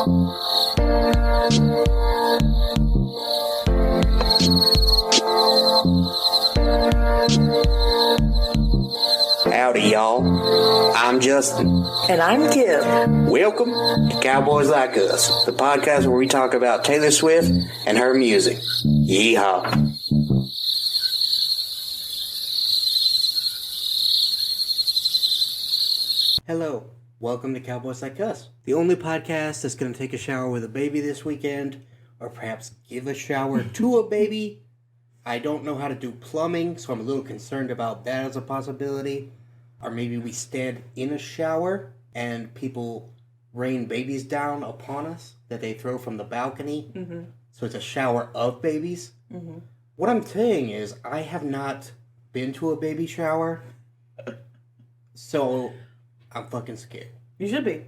Howdy, y'all. I'm Justin. And I'm Kim. Welcome to Cowboys Like Us, the podcast where we talk about Taylor Swift and her music. Yeehaw. Hello. Welcome to Cowboys Like Us, the only podcast that's going to take a shower with a baby this weekend, or perhaps give a shower to a baby. I don't know how to do plumbing, so I'm a little concerned about that as a possibility. Or maybe we stand in a shower and people rain babies down upon us that they throw from the balcony. Mm-hmm. So it's a shower of babies. Mm-hmm. What I'm saying is I have not been to a baby shower, so I'm fucking scared. You should be.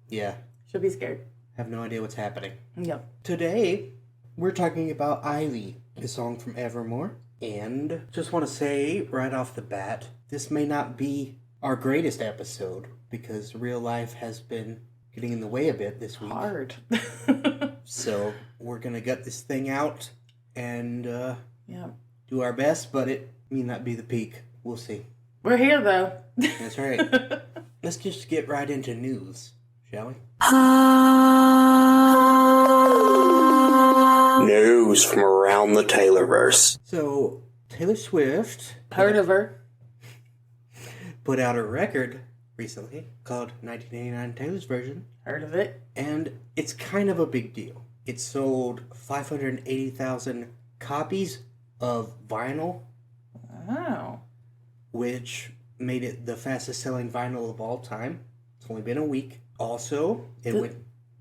Yeah. Should be scared. I have no idea what's happening. Yep. Today, we're talking about Ivy, a song from Evermore. And just want to say right off the bat, this may not be our greatest episode because real life has been getting in the way a bit this week. Hard. So we're going to gut this thing out and do our best, but it may not be the peak. We'll see. We're here, though. That's right. Let's just get right into news, shall we? News from around the Taylorverse. So, Taylor Swift... Heard of her. Put out a record recently called 1989 Taylor's Version. Heard of it. And it's kind of a big deal. It sold 580,000 copies of vinyl. Wow. Which made it the fastest selling vinyl of all time. It's only been a week. Also,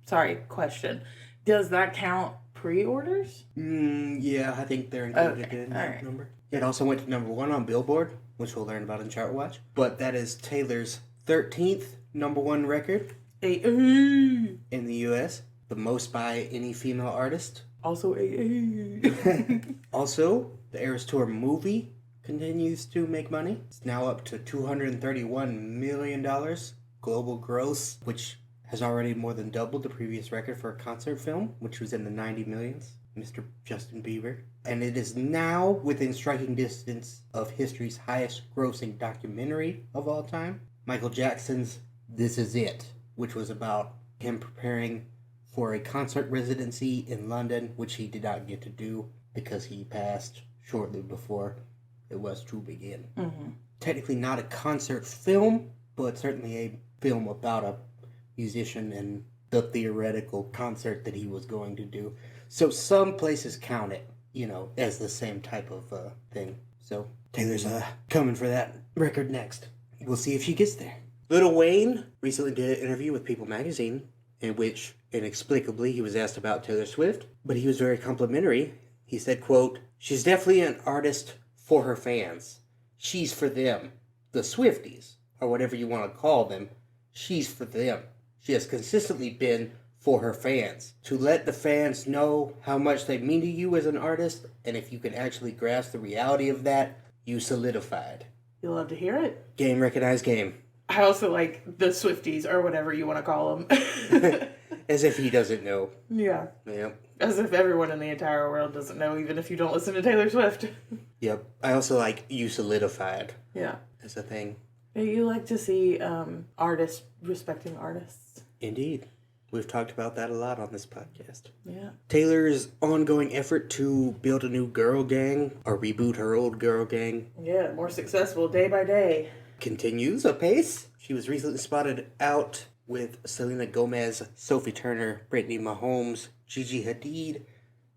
Sorry, question. Does that count pre-orders? Yeah, I think they're included in that number. It also went to number 1 on Billboard, which we'll learn about in Chart Watch. But that is Taylor's 13th number 1 record in the U.S., the most by any female artist. Also, Also, the Eras Tour movie continues to make money. It's now up to $231 million global gross, which has already more than doubled the previous record for a concert film, which was in the 90 millions. Mr. Justin Bieber. And it is now within striking distance of history's highest grossing documentary of all time, Michael Jackson's This Is It, which was about him preparing for a concert residency in London, which he did not get to do because he passed shortly before it was to begin. Mm-hmm. Technically not a concert film, but certainly a film about a musician and the theoretical concert that he was going to do. So some places count it, as the same type of thing. So Taylor's coming for that record next. We'll see if she gets there. Lil Wayne recently did an interview with People magazine in which, inexplicably, he was asked about Taylor Swift, but he was very complimentary. He said, quote, "She's definitely an artist for her fans. She's for them. The Swifties, or whatever you want to call them, she's for them. She has consistently been for her fans. To let the fans know how much they mean to you as an artist, and if you can actually grasp the reality of that, you solidified." You'll love to hear it. Game recognized game. I also like the Swifties, or whatever you want to call them. As if he doesn't know. Yeah. Yep. As if everyone in the entire world doesn't know, even if you don't listen to Taylor Swift. Yep. I also like you solidified. Yeah. As a thing. You like to see artists respecting artists. Indeed. We've talked about that a lot on this podcast. Yeah. Taylor's ongoing effort to build a new girl gang, or reboot her old girl gang. Yeah, more successful day by day. Continues apace. She was recently spotted out with Selena Gomez, Sophie Turner, Brittany Mahomes, Gigi Hadid,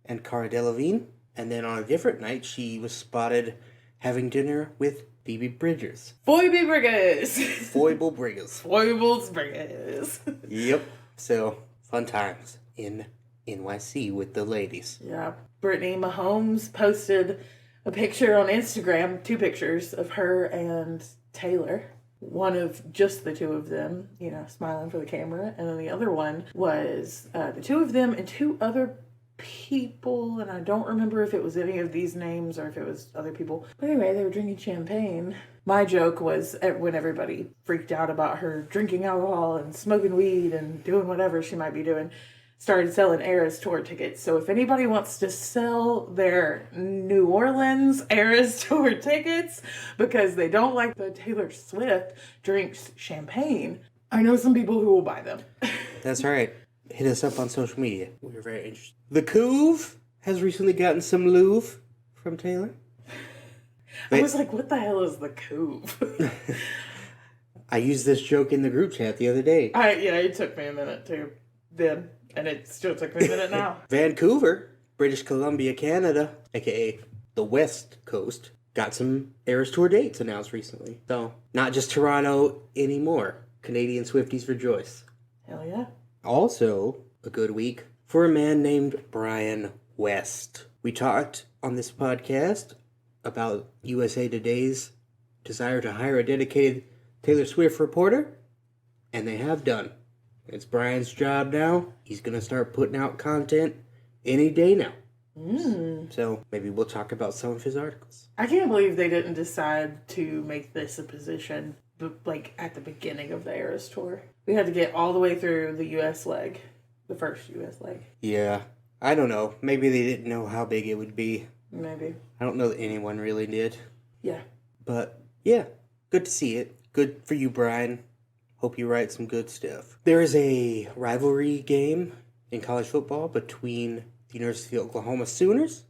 and Cara Delevingne. And then on a different night, she was spotted having dinner with Phoebe Bridgers. Phoebe Bridgers! Foible Bridgers. Foibles Bridgers. Yep. So, fun times in NYC with the ladies. Yeah. Brittany Mahomes posted a picture on Instagram, 2 pictures of her and Taylor. One of just the 2 of them, smiling for the camera. And then the other one was the 2 of them and 2 other people, and I don't remember if it was any of these names or if it was other people. But anyway, they were drinking champagne. My joke was when everybody freaked out about her drinking alcohol and smoking weed and doing whatever she might be doing, started selling Eras Tour tickets. So if anybody wants to sell their New Orleans Eras Tour tickets because they don't like the Taylor Swift drinks champagne, I know some people who will buy them. That's right. Hit us up on social media. We're very interested. The Couve has recently gotten some Louvre from Taylor. I was like, what the hell is the Couve? I used this joke in the group chat the other day. Yeah, it took me a minute too then, and it still took me a minute now. Vancouver, British Columbia, Canada, aka the West Coast, got some Eras Tour dates announced recently. So, not just Toronto anymore. Canadian Swifties rejoice. Hell yeah. Also, a good week for a man named Brian West. We talked on this podcast about USA Today's desire to hire a dedicated Taylor Swift reporter, and they have done. It's Brian's job now. He's going to start putting out content any day now. So maybe we'll talk about some of his articles. I can't believe they didn't decide to make this a position like at the beginning of the Eras Tour. We had to get all the way through the US leg, the first US leg. Yeah, I don't know. Maybe they didn't know how big it would be. Maybe. I don't know that anyone really did. Yeah. But yeah, good to see it. Good for you, Brian. Hope you write some good stuff. There is a rivalry game in college football between the University of Oklahoma Sooners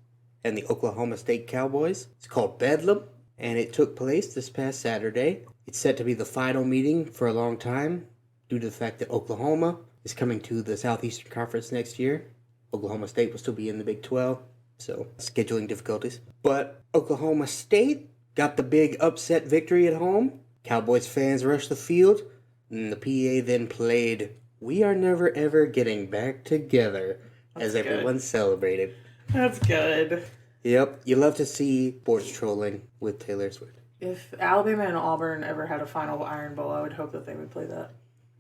and the Oklahoma State Cowboys. It's called Bedlam, and it took place this past Saturday. It's set to be the final meeting for a long time due to the fact that Oklahoma is coming to the Southeastern Conference next year. Oklahoma State will still be in the Big 12, so scheduling difficulties. But Oklahoma State got the big upset victory at home. Cowboys fans rushed the field, and the PA then played "We Are Never Ever Getting Back Together" as everyone celebrated. That's good. Yep, you love to see sports trolling with Taylor Swift. If Alabama and Auburn ever had a final Iron Bowl, I would hope that they would play that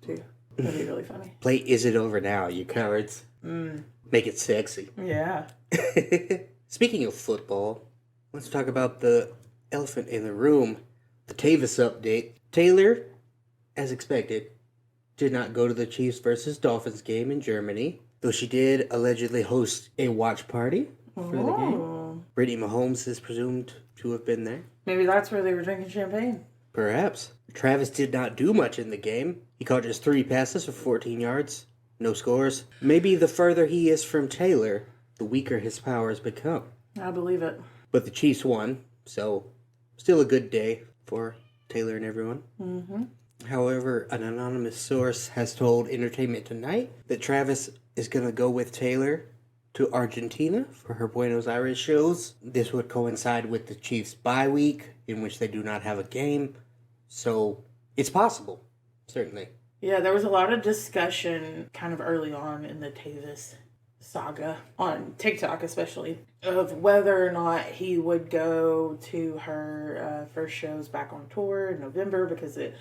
too. That'd be really funny. Play "Is It Over Now," you cowards. Make it sexy. Yeah. Speaking of football, let's talk about the elephant in the room, the Tayvis update. Taylor, as expected, did not go to the Chiefs versus Dolphins game in Germany, though she did allegedly host a watch party for the game. Brittany Mahomes is presumed to have been there. Maybe that's where they were drinking champagne. Perhaps. Travis did not do much in the game. He caught just 3 passes for 14 yards. No scores. Maybe the further he is from Taylor, the weaker his powers become. I believe it. But the Chiefs won, so still a good day for Taylor and everyone. However, an anonymous source has told Entertainment Tonight that Travis is going to go with Taylor to Argentina for her Buenos Aires shows. This would coincide with the Chiefs' bye week, in which they do not have a game. So it's possible, certainly. Yeah, there was a lot of discussion kind of early on in the Tayvis saga, on TikTok especially, of whether or not he would go to her first shows back on tour in November because it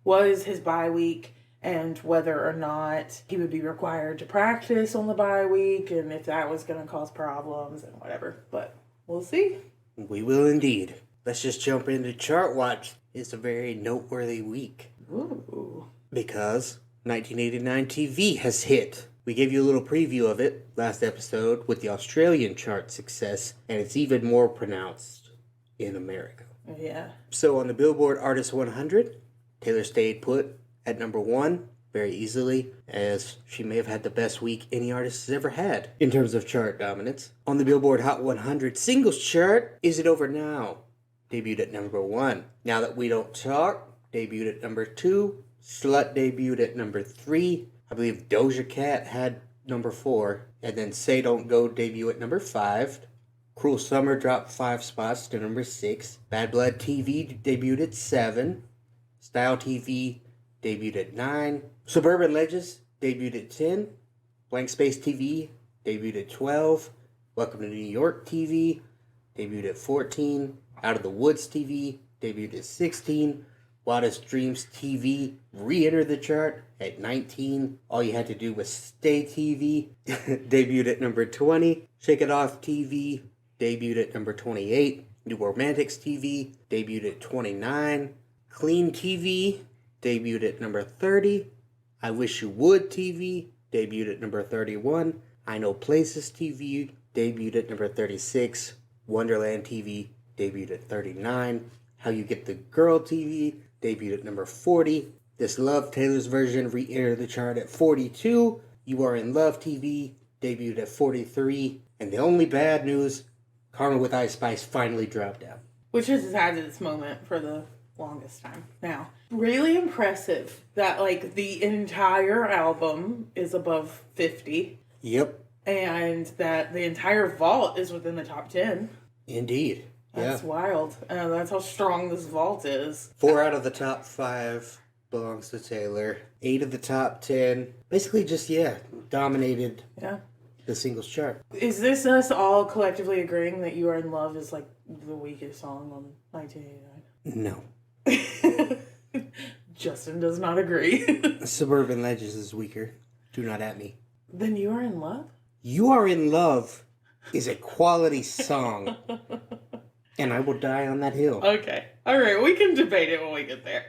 was his bye week, and whether or not he would be required to practice on the bye week, and if that was going to cause problems and whatever. But we'll see. We will indeed. Let's just jump into Chart Watch. It's a very noteworthy week. Ooh. Because 1989 TV has hit. We gave you a little preview of it last episode with the Australian chart success, and it's even more pronounced in America. Yeah. So on the Billboard Artist 100, Taylor stayed put at number 1 very easily, as she may have had the best week any artist has ever had in terms of chart dominance. On the Billboard Hot 100 singles chart, Is It Over Now debuted at number 1. Now That We Don't Talk debuted at number 2. Slut debuted at number 3. I believe Doja Cat had number 4. And then Say Don't Go debuted at number 5. Cruel Summer dropped 5 spots to number 6. Bad Blood TV debuted at 7. Style TV debuted at 9. Suburban Legends debuted at 10. Blank Space TV debuted at 12. Welcome to New York TV debuted at 14. Out of the Woods TV debuted at 16. Why does Dreams TV re-enter the chart at 19? All you had to do was Stay TV, debuted at number 20. Shake It Off TV, debuted at number 28. New Romantics TV, debuted at 29. Clean TV, debuted at number 30. I Wish You Would TV, debuted at number 31. I Know Places TV, debuted at number 36. Wonderland TV, debuted at 39. How You Get the Girl TV, debuted at number 40. This Love, Taylor's version, re-entered the chart at 42. You Are in Love TV, debuted at 43. And the only bad news, Karma with Ice Spice finally dropped out. Which has had its moment for the longest time. Now, really impressive that, like, the entire album is above 50. Yep. And that the entire vault is within the top 10. Indeed. That's wild. That's how strong this vault is. 4 out of the top 5 belongs to Taylor. 8 of the top 10. Basically just, dominated the singles chart. Is this us all collectively agreeing that You Are in Love is, like, the weakest song on 1989? No. Justin does not agree. Suburban Legends is weaker. Do not at me. Then You Are in Love? You Are in Love is a quality song. And I will die on that hill. Okay. All right. We can debate it when we get there.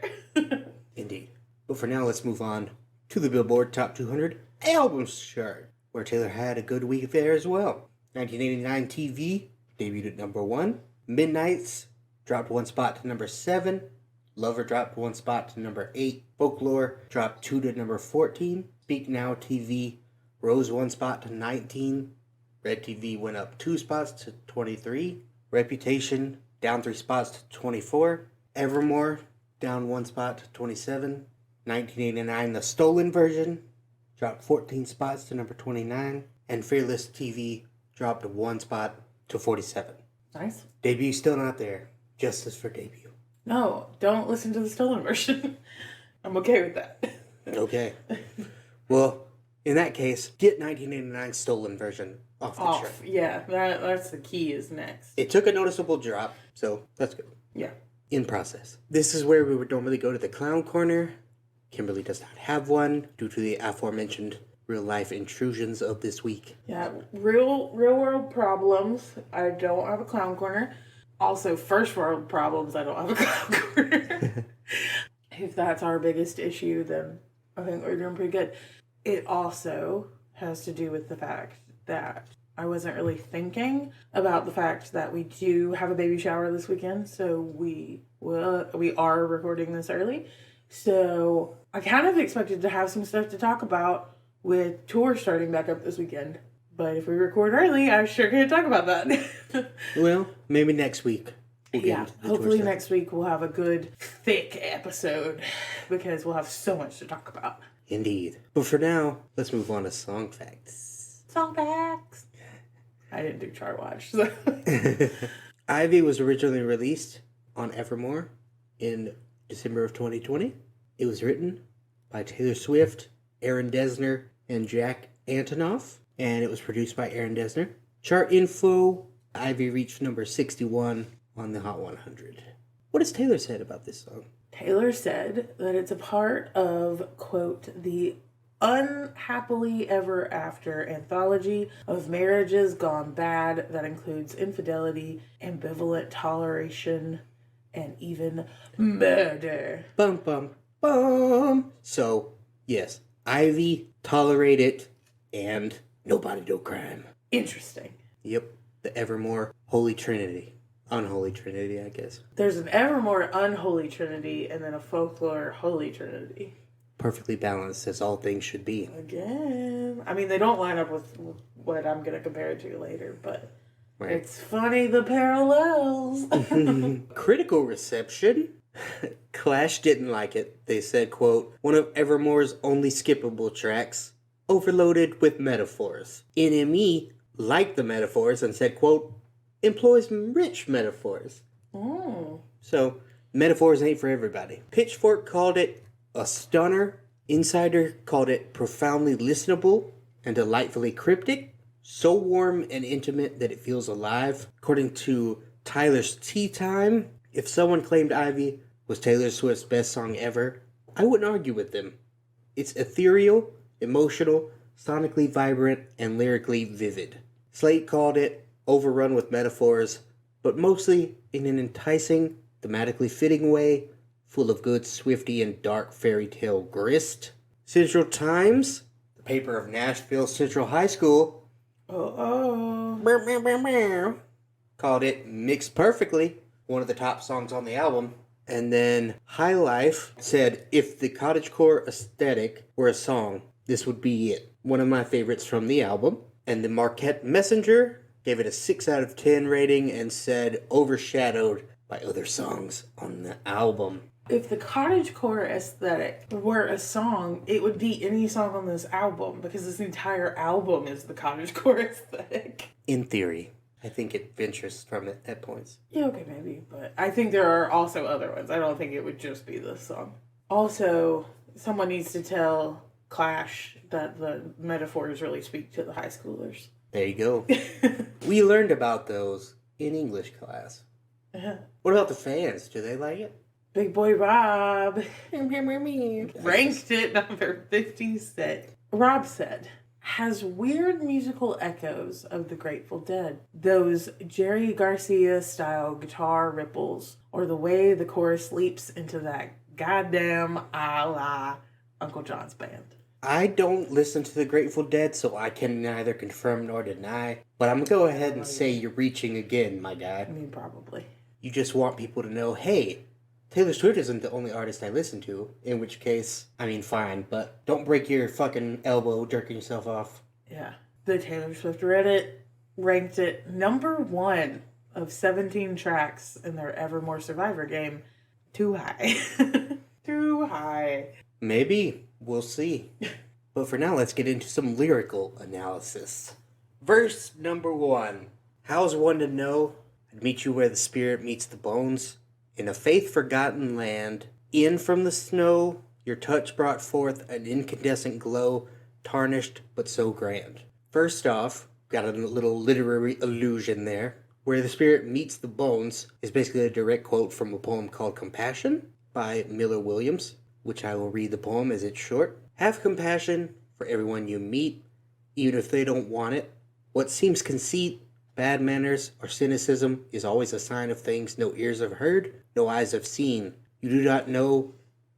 Indeed. But for now, let's move on to the Billboard Top 200 Albums chart, where Taylor had a good week there as well. 1989 TV debuted at number 1. Midnights dropped 1 spot to number 7. Lover dropped 1 spot to number 8. Folklore dropped 2 to number 14. Speak Now TV rose 1 spot to 19. Red TV went up 2 spots to 23. Reputation down 3 spots to 24. Evermore down 1 spot to 27. 1989 The Stolen Version dropped 14 spots to number 29. And Fearless TV dropped 1 spot to 47. Nice. Debut still not there. Justice for debut. No, don't listen to the Stolen Version. I'm okay with that. Okay. Well, in that case, get 1989 Stolen Version off the chart. Yeah, that's the key is next. It took a noticeable drop, so that's good. Yeah. In process. This is where we would normally go to the clown corner. Kimberly does not have one due to the aforementioned real life intrusions of this week. Yeah, real world problems. I don't have a clown corner. Also, first world problems. I don't have a clown corner. If that's our biggest issue, then I think we're doing pretty good. It also has to do with the fact that I wasn't really thinking about the fact that we do have a baby shower this weekend, so we are recording this early. So I kind of expected to have some stuff to talk about with tour starting back up this weekend. But if we record early, I sure can't talk about that. Well, maybe next week. Hopefully next week we'll have a good, thick episode because we'll have so much to talk about. Indeed. But for now, let's move on to Song Facts. Song Facts! I didn't do Chart Watch. So. Ivy was originally released on Evermore in December of 2020. It was written by Taylor Swift, Aaron Dessner, and Jack Antonoff. And it was produced by Aaron Dessner. Chart info, Ivy reached number 61 on the Hot 100. What has Taylor said about this song? Taylor said that it's a part of, quote, the unhappily ever after anthology of marriages gone bad that includes infidelity, ambivalent toleration, and even murder. Bum, bum, bum. So, yes, Ivy tolerated and nobody do crime. Interesting. Yep, the Evermore Holy Trinity. Unholy Trinity, I guess. There's an Evermore Unholy Trinity and then a Folklore Holy Trinity. Perfectly balanced as all things should be. Again. I mean, they don't line up with what I'm going to compare it to later, but right. It's funny the parallels. Critical reception. Clash didn't like it. They said, quote, one of Evermore's only skippable tracks, overloaded with metaphors. NME liked the metaphors and said, quote, employs rich metaphors. Oh. So, metaphors ain't for everybody. Pitchfork called it a stunner. Insider called it profoundly listenable and delightfully cryptic. So warm and intimate that it feels alive. According to Tyler's Tea Time, if someone claimed Ivy was Taylor Swift's best song ever, I wouldn't argue with them. It's ethereal, emotional, sonically vibrant, and lyrically vivid. Slate called it overrun with metaphors, but mostly in an enticing, thematically fitting way, full of good Swifty and dark fairy tale grist. Central Times, the paper of Nashville Central High School, called it mixed perfectly, one of the top songs on the album. And then High Life said, if the cottagecore aesthetic were a song, this would be it. One of my favorites from the album. And the Marquette Messenger gave it a 6 out of 10 rating and said, overshadowed by other songs on the album. If the cottagecore aesthetic were a song, it would be any song on this album, because this entire album is the cottagecore aesthetic. In theory. I think it ventures from it at points. Yeah, okay, maybe. But I think there are also other ones. I don't think it would just be this song. Also, someone needs to tell Clash that the metaphors really speak to the high schoolers. There you go. We learned about those in English class. What about the fans? Do they like it? Big Boy Rob ranked it number 56. Rob said, has weird musical echoes of the Grateful Dead. Those Jerry Garcia-style guitar ripples, or the way the chorus leaps into that goddamn a la Uncle John's band. I don't listen to the Grateful Dead, so I can neither confirm nor deny. But I'm going to go ahead and say you're reaching again, my guy. I mean, probably. You just want people to know, hey, Taylor Swift isn't the only artist I listen to, in which case, I mean, fine, but don't break your fucking elbow jerking yourself off. Yeah. The Taylor Swift Reddit ranked it number 1 of 17 tracks in their Evermore Survivor game. Too high. Too high. Maybe. We'll see. But for now, let's get into some lyrical analysis. Verse number 1. How's one to know? I'd meet you where the spirit meets the bones. In a faith-forgotten land, in from the snow, your touch brought forth an incandescent glow, tarnished but so grand. First off, got a little literary allusion there. Where the spirit meets the bones is basically a direct quote from a poem called Compassion by Miller Williams, which I will read the poem as it's short. Have compassion for everyone you meet, even if they don't want it. What seems conceit, bad manners, or cynicism is always a sign of things no ears have heard, no eyes have seen. You do not know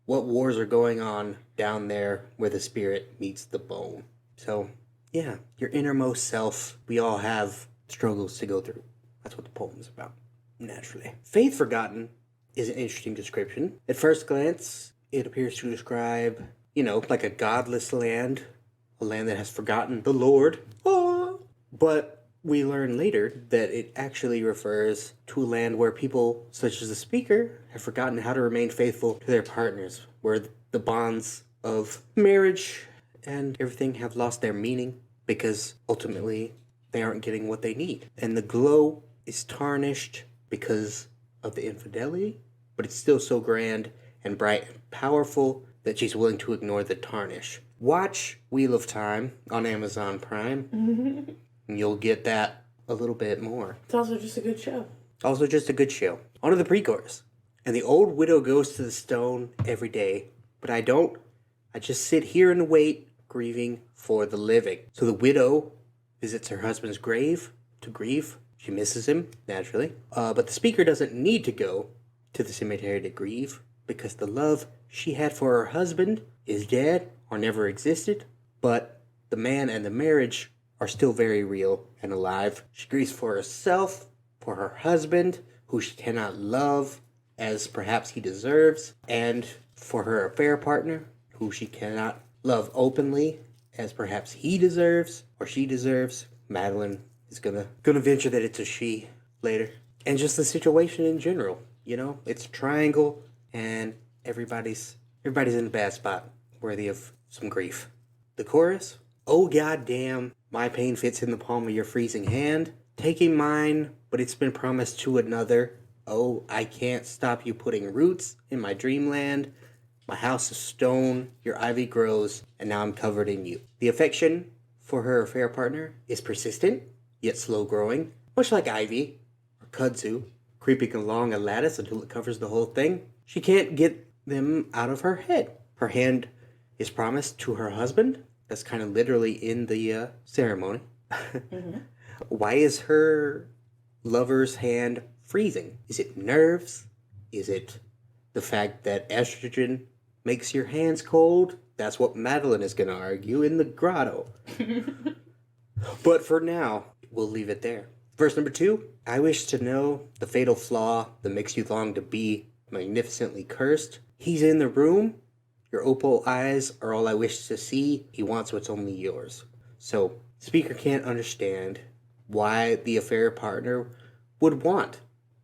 what wars are going on down there where the spirit meets the bone. So, yeah, your innermost self, we all have struggles to go through. That's what the poem is about, naturally. Faith forgotten is an interesting description. At first glance, it appears to describe, like a godless land, a land that has forgotten the Lord. Oh. But we learn later that it actually refers to a land where people, such as the speaker, have forgotten how to remain faithful to their partners, where the bonds of marriage and everything have lost their meaning because ultimately they aren't getting what they need. And the glow is tarnished because of the infidelity, but it's still so grand and bright and powerful that she's willing to ignore the tarnish. Watch Wheel of Time on Amazon Prime, and you'll get that a little bit more. It's also just a good show. On to the pre-chorus. And the old widow goes to the stone every day, but I don't. I just sit here and wait, grieving for the living. So the widow visits her husband's grave to grieve. She misses him, naturally. But the speaker doesn't need to go to the cemetery to grieve, because the love she had for her husband is dead or never existed. But the man and the marriage are still very real and alive. She grieves for herself, for her husband, who she cannot love as perhaps he deserves, and for her affair partner, who she cannot love openly as perhaps he deserves or she deserves. Madeline is gonna venture that it's a she later. And just the situation in general, it's a triangle, and everybody's in a bad spot, worthy of some grief. The chorus: oh goddamn, my pain fits in the palm of your freezing hand, taking mine, but it's been promised to another. Oh, I can't stop you putting roots in my dreamland. My house is stone, your ivy grows, and now I'm covered in you. The affection for her affair partner is persistent, yet slow growing, much like ivy or kudzu, creeping along a lattice until it covers the whole thing. She can't get them out of her head. Her hand is promised to her husband. That's kind of literally in the ceremony. Mm-hmm. Why is her lover's hand freezing? Is it nerves? Is it the fact that estrogen makes your hands cold? That's what Madeline is going to argue in the grotto. But for now, we'll leave it there. Verse number 2. I wish to know the fatal flaw that makes you long to be magnificently cursed. He's in the room. Your opal eyes are all I wish to see. He wants what's only yours. So, speaker can't understand why the affair partner would want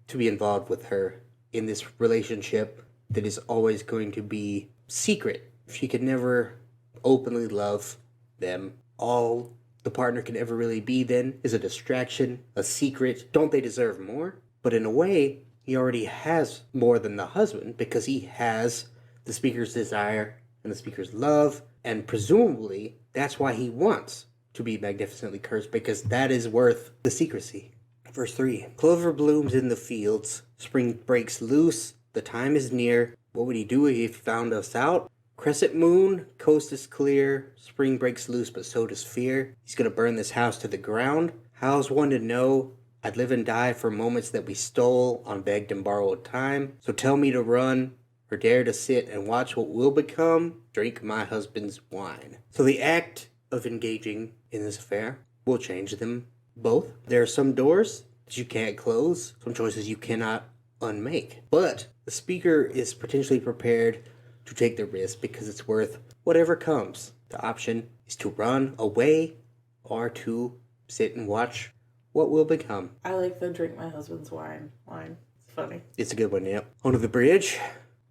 to be involved with her in this relationship that is always going to be secret. She could never openly love them. All the partner can ever really be then is a distraction, a secret. Don't they deserve more? But in a way, he already has more than the husband because he has the speaker's desire and the speaker's love, and presumably that's why he wants to be magnificently cursed, because that is worth the secrecy. Verse 3. Clover blooms in the fields, spring breaks loose, the time is near. What would he do if he found us out? Crescent moon, coast is clear, spring breaks loose, but so does fear. He's gonna burn this house to the ground. How's one to know? I'd live and die for moments that we stole on begged and borrowed time. So tell me to run, or dare to sit and watch what will become, drink my husband's wine. So the act of engaging in this affair will change them both. There are some doors that you can't close, some choices you cannot unmake. But the speaker is potentially prepared to take the risk because it's worth whatever comes. The option is to run away or to sit and watch what will become. I like the drink my husband's wine line. It's funny. It's a good one, yep. Onto the bridge.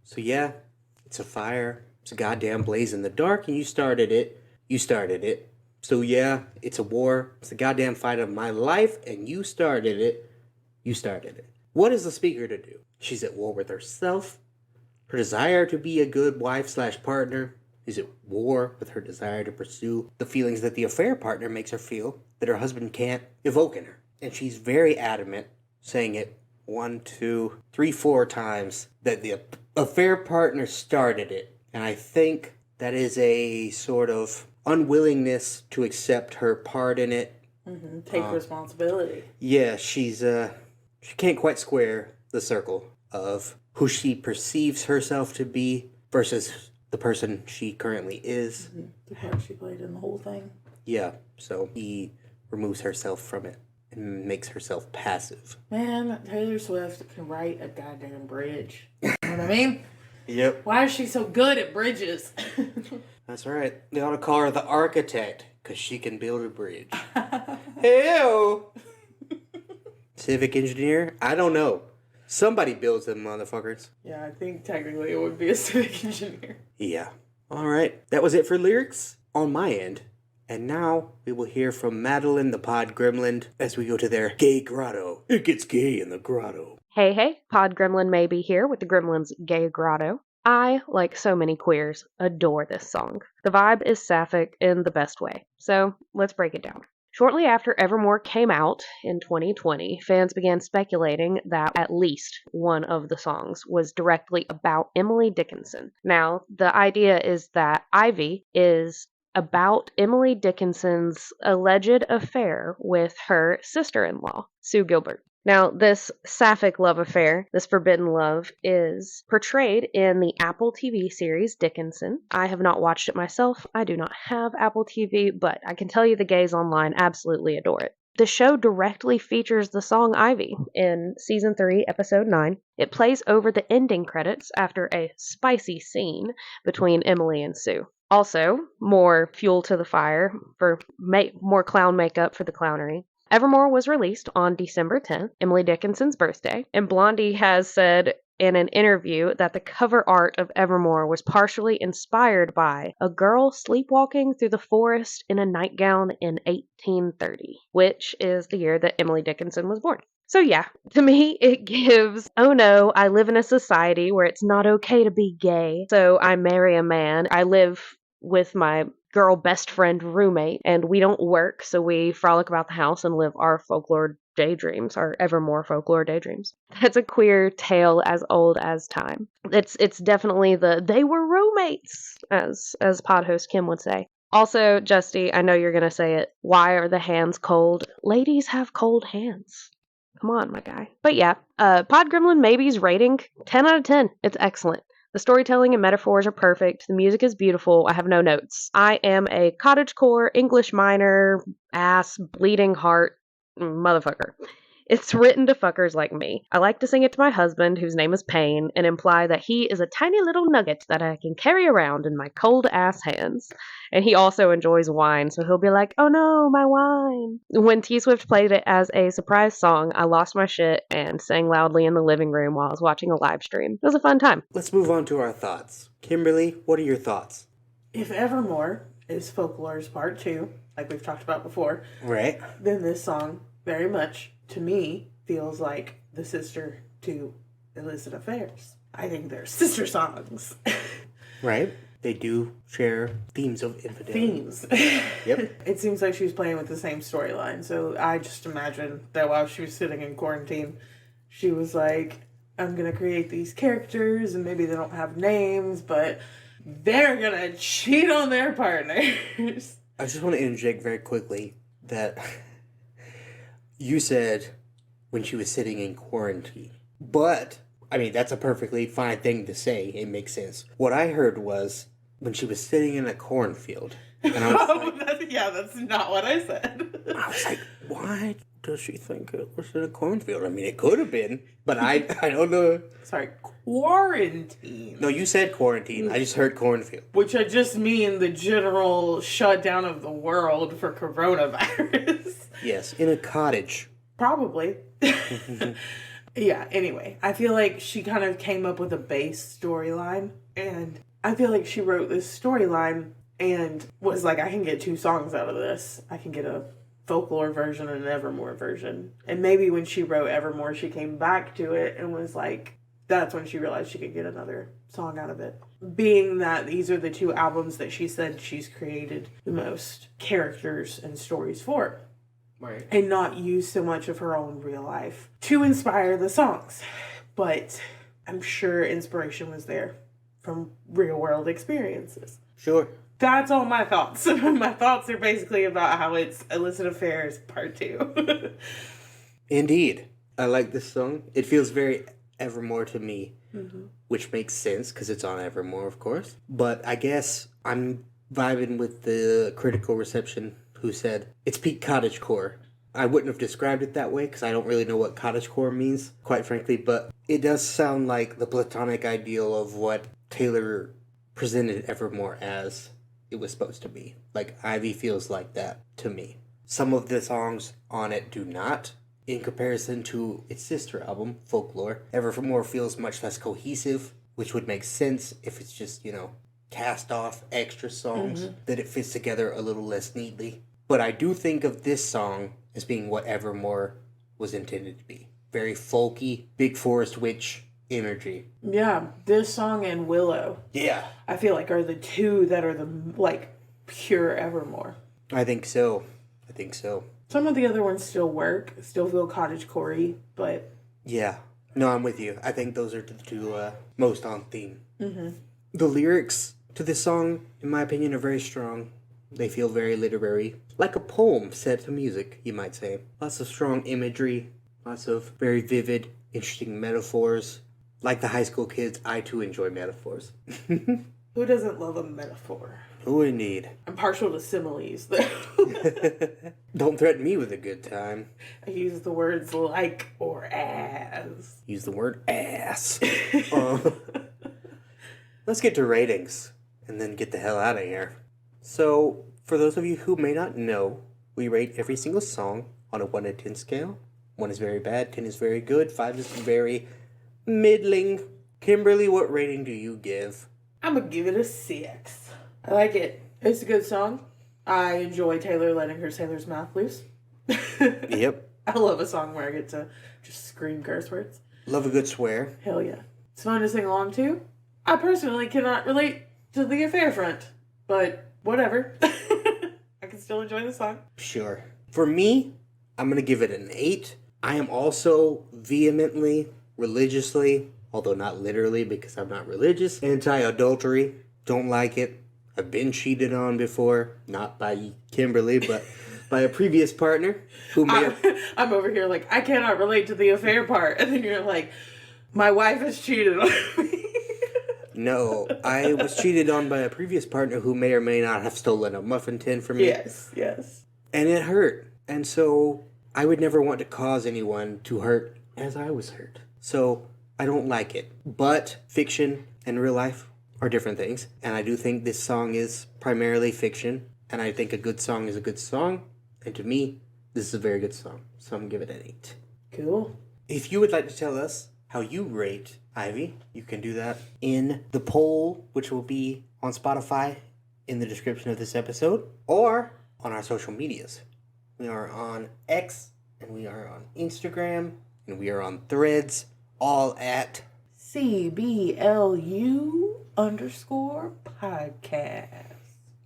So yeah, it's a fire. It's a goddamn blaze in the dark, and you started it. You started it. So yeah, it's a war. It's the goddamn fight of my life, and you started it. You started it. What is the speaker to do? She's at war with herself. Her desire to be a good wife/partner is at war with her desire to pursue the feelings that the affair partner makes her feel that her husband can't evoke in her. And she's very adamant, saying it 1, 2, 3, 4 times, that the affair partner started it. And I think that is a sort of unwillingness to accept her part in it. Mm-hmm. Take responsibility. Yeah, she can't quite square the circle of who she perceives herself to be versus the person she currently is. Mm-hmm. The part she played in the whole thing. Yeah, so he removes herself from it and makes herself passive. Man, Taylor Swift can write a goddamn bridge. You know what I mean? Yep. Why is she so good at bridges? That's right. They ought to call her the architect, because she can build a bridge. Hell! Civic engineer? I don't know. Somebody builds them motherfuckers. Yeah, I think technically it would be a civic engineer. Yeah. Alright, that was it for lyrics on my end. And now we will hear from Madeline the Pod Gremlin as we go to their gay grotto. It gets gay in the grotto. Hey, Pod Gremlin Maybe here with the Gremlin's Gay Grotto. I, like so many queers, adore this song. The vibe is sapphic in the best way, so let's break it down. Shortly after Evermore came out in 2020, fans began speculating that at least one of the songs was directly about Emily Dickinson. Now, the idea is that Ivy is about Emily Dickinson's alleged affair with her sister-in-law, Sue Gilbert. Now, this sapphic love affair, this forbidden love, is portrayed in the Apple TV series Dickinson. I have not watched it myself. I do not have Apple TV, but I can tell you the gays online absolutely adore it. The show directly features the song Ivy in Season 3, Episode 9. It plays over the ending credits after a spicy scene between Emily and Sue. Also, more fuel to the fire for more clown makeup for the clownery. Evermore was released on December 10th, Emily Dickinson's birthday, and Blondie has said in an interview that the cover art of Evermore was partially inspired by a girl sleepwalking through the forest in a nightgown in 1830, which is the year that Emily Dickinson was born. So yeah, to me it gives, oh no, I live in a society where it's not okay to be gay, so I marry a man. I live with my girl best friend roommate, and we don't work, so we frolic about the house and live our folklore daydreams, or Evermore folklore daydreams. That's a queer tale as old as time. It's definitely the they were roommates, as pod host Kim would say. Also, Justy, I know you're gonna say it. Why are the hands cold? Ladies have cold hands. Come on, my guy. But yeah, Pod Gremlin Maybe's rating 10 out of 10. It's excellent. The storytelling and metaphors are perfect. The music is beautiful. I have no notes. I am a cottagecore, English minor, ass, bleeding heart motherfucker. It's written to fuckers like me. I like to sing it to my husband, whose name is Payne, and imply that he is a tiny little nugget that I can carry around in my cold ass hands. And he also enjoys wine, so he'll be like, oh no, my wine. When T Swift played it as a surprise song, I lost my shit and sang loudly in the living room while I was watching a live stream. It was a fun time. Let's move on to our thoughts. Kimberly, what are your thoughts? If Evermore is Folklore's part 2, like we've talked about before, Right. then this song very much, to me, feels like the sister to Illicit Affairs. I think they're sister songs. Right. They do share themes of infidelity. Themes. Yep. It seems like she was playing with the same storyline. So I just imagine that while she was sitting in quarantine, she was like, I'm going to create these characters and maybe they don't have names, but they're going to cheat on their partners. I just want to interject very quickly that you said when she was sitting in quarantine. But, I mean, that's a perfectly fine thing to say. It makes sense. What I heard was when she was sitting in a cornfield. And I was like, that's not what I said. I was like, why does she think it was in a cornfield? I mean, it could have been, but I don't know. Sorry, quarantine. No, you said quarantine. I just heard cornfield. Which I just mean the general shutdown of the world for coronavirus. Yes, in a cottage. Probably. Yeah, anyway, I feel like she kind of came up with a base storyline, and I feel like she wrote this storyline and was like, I can get 2 songs out of this. I can get a folklore version and an Evermore version. And maybe when she wrote Evermore, she came back to it and was like, that's when she realized she could get another song out of it. Being that these are the 2 albums that she said she's created the most characters and stories for. Right. And not use so much of her own real life to inspire the songs. But I'm sure inspiration was there from real world experiences. Sure. That's all my thoughts. My thoughts are basically about how it's Illicit Affairs Part 2. Indeed. I like this song. It feels very Evermore to me, which makes sense because it's on Evermore, of course. But I guess I'm vibing with the critical reception who said it's peak cottagecore. I wouldn't have described it that way because I don't really know what cottagecore means, quite frankly, but it does sound like the platonic ideal of what Taylor presented Evermore as it was supposed to be. Like, Ivy feels like that to me. Some of the songs on it do not. In comparison to its sister album, Folklore, Evermore feels much less cohesive, which would make sense if it's just, cast off extra songs, that it fits together a little less neatly. But I do think of this song as being what Evermore was intended to be. Very folky, Big Forest Witch energy. Yeah, this song and Willow. Yeah. I feel like are the 2 that are the, pure Evermore. I think so. Some of the other ones still work, still feel cottagecore-y, but... Yeah. No, I'm with you. I think those are the 2 most on theme. The lyrics to this song, in my opinion, are very strong. They feel very literary. Like a poem set to music, you might say. Lots of strong imagery. Lots of very vivid, interesting metaphors. Like the high school kids, I too enjoy metaphors. Who doesn't love a metaphor? Who indeed? I'm partial to similes, though. Don't threaten me with a good time. I use the words like or as. Use the word ass. Let's get to ratings and then get the hell out of here. So, for those of you who may not know, we rate every single song on a 1 to 10 scale. 1 is very bad, 10 is very good, 5 is very middling. Kimberly, what rating do you give? I'm gonna give it a 6. I like it. It's a good song. I enjoy Taylor letting her sailor's mouth loose. Yep. I love a song where I get to just scream curse words. Love a good swear. Hell yeah. It's fun to sing along to. I personally cannot relate to the affair front, but whatever. I can still enjoy the song. Sure. For me, I'm going to give it an 8 I am also vehemently, religiously, although not literally because I'm not religious, anti-adultery. Don't like it. I've been cheated on before, not by Kimberly, but by a previous partner who may have... I'm over here like, I cannot relate to the affair part. And then you're like, my wife has cheated on me. No, I was cheated on by a previous partner who may or may not have stolen a muffin tin from me. Yes. And it hurt. And so I would never want to cause anyone to hurt as I was hurt. So I don't like it. But fiction and real life are different things. And I do think this song is primarily fiction. And I think a good song is a good song. And to me, this is a very good song. So I'm going to give it an 8. Cool. If you would like to tell us how you rate Ivy, you can do that in the poll, which will be on Spotify in the description of this episode, or on our social medias. We are on X, and we are on Instagram, and we are on Threads, all at CBLU_podcast.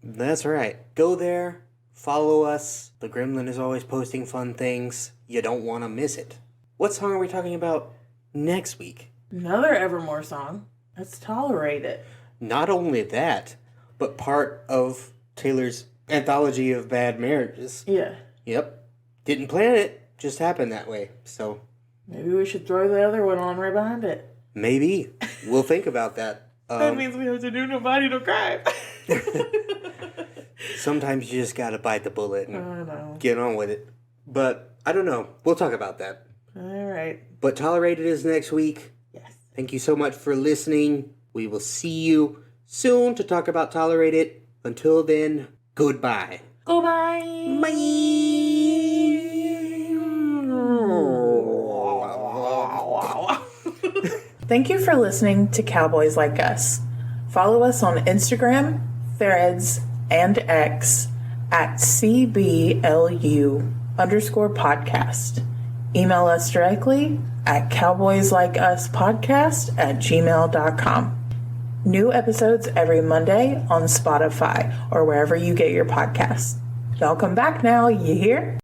That's right. Go there, follow us. The Gremlin is always posting fun things. You don't want to miss it. What song are we talking about next week? Another Evermore song. Let's Tolerate It. Not only that, but part of Taylor's anthology of bad marriages. Yeah. Yep. Didn't plan it. Just happened that way. So Maybe we should throw the other one on right behind it. maybe. We'll think about that. That means we have to do Nobody to Cry. Sometimes you just gotta bite the bullet and I know. get on with it. But I don't know. We'll talk about that. All right. But Tolerated is next week. Yes. Thank you so much for listening. We will see you soon to talk about Tolerated. Until then, goodbye. Goodbye. Thank you for listening to Cowboys Like Us. Follow us on Instagram, Threads, and X at CBLU_podcast. Email us directly at cowboyslikeUspodcast@gmail.com. New episodes every Monday on Spotify or wherever you get your podcasts. Y'all come back now, you hear?